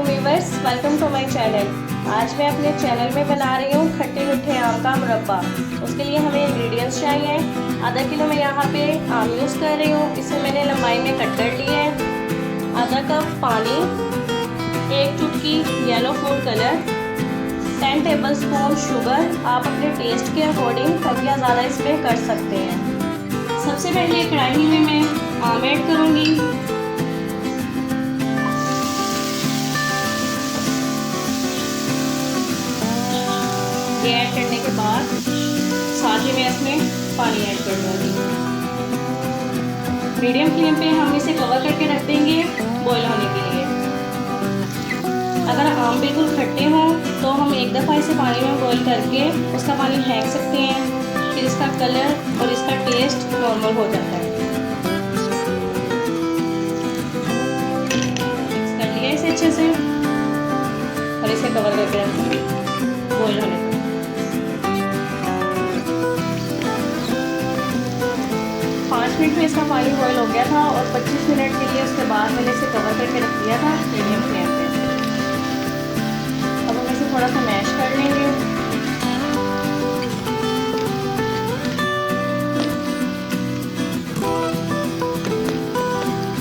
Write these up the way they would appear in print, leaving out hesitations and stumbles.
वालेकुम viewers, welcome to my channel. आज मैं अपने चैनल में बना रही हूँ खट्टे मीठे आम का मुरब्बा। उसके लिए हमें इंग्रेडिएंट्स चाहिए। आधा किलो मैं यहाँ पे आम यूज़ कर रही हूँ। इसे मैंने लंबाई में कट कर लिया है। आधा कप पानी, एक चुटकी yellow food colour, 10 tablespoon sugar. आप अपने टेस्ट के अकॉर्डिंग कम या ज़्यादा इसमें कर सकते हैं। सबसे पहले कढ़ाई में मैं आम ऐड करूँगी। ये ऐड करने के बाद साथ ही मैं इसमें पानी ऐड कर दूँगी। मीडियम फ्लेम पे हम इसे कवर करके रख देंगे बॉईल होने के लिए। अगर आम बिल्कुल खट्टे हों तो हम एक दफ़ा इसे पानी में बॉईल करके उसका पानी फेंक सकते हैं, फिर इसका कलर और इसका टेस्ट नॉर्मल हो जाता है। मिक्स कर लिया इसे अच्छे से और इसे कवर करके रख देंगे बॉईल होने तक। 5 मिनट में इसका पानी बॉईल हो गया था और 25 मिनट के लिए उसके बाद मैंने इसे कवर करके रख दिया था मीडियम फ्लेम पे। अब हम इसे थोड़ा सा मैश कर लेंगे।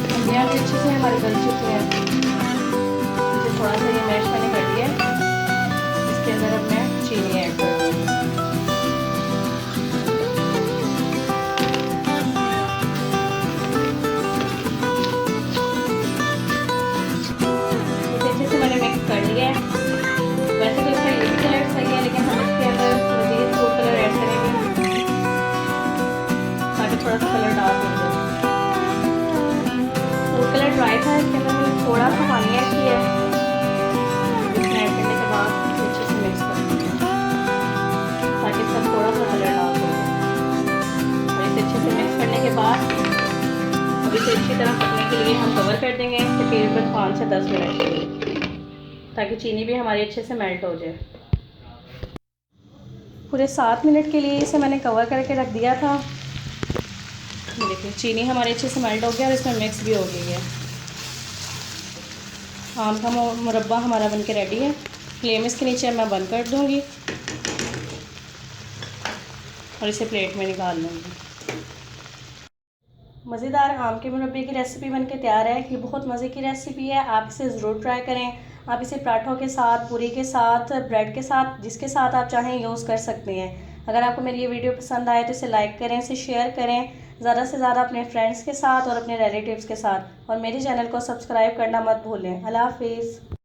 सब्जियाँ भी अच्छे से हमारी गल चुकी हैं। इसे थोड़ा सा ये मैश मैंने कर लिया। इसके अंदर अब मैं चीनी ऐड कर दूँगी। कर लिया है। वैसे तो इसका ये भी कलर सही है, लेकिन हम इसके अंदर मज़ीद फूड कलर ऐड करेंगे ताकि थोड़ा सा कलर डार्क हो जाए। फूड कलर ड्राई था, इसके अंदर मैंने थोड़ा सा पानी ऐड किया है। इसमें ऐड करने के बाद इसे अच्छे से मिक्स कर देंगे ताकि इसका थोड़ा सा कलर डार्क हो जाए। और इसे अच्छे से मिक्स करने के बाद अब इसे अच्छी तरह पकने के लिए हम कवर कर देंगे तकरीबन 5 से 10 मिनट के लिए, ताकि चीनी भी हमारी अच्छे से मेल्ट हो जाए। पूरे 7 मिनट के लिए इसे मैंने कवर करके रख दिया था। देखिए चीनी हमारी अच्छे से मेल्ट हो गया और इसमें मिक्स भी हो गई है। आम का मुरब्बा हमारा बनके रेडी है। फ्लेम इसके नीचे मैं बंद कर दूँगी और इसे प्लेट में निकाल लूँगी। मज़ेदार आम के मुरब्बे की रेसिपी बनके तैयार है। ये बहुत मज़े की रेसिपी है, आप इसे ज़रूर ट्राई करें। आप इसे पराठों के साथ, पूरी के साथ, ब्रेड के साथ, जिसके साथ आप चाहें यूज़ कर सकते हैं। अगर आपको मेरी ये वीडियो पसंद आए तो इसे लाइक करें, इसे शेयर करें ज़्यादा से ज़्यादा अपने फ्रेंड्स के साथ और अपने रिलेटिव्स के साथ, और मेरे चैनल को सब्सक्राइब करना मत भूलें। अल्लाह हाफिज़।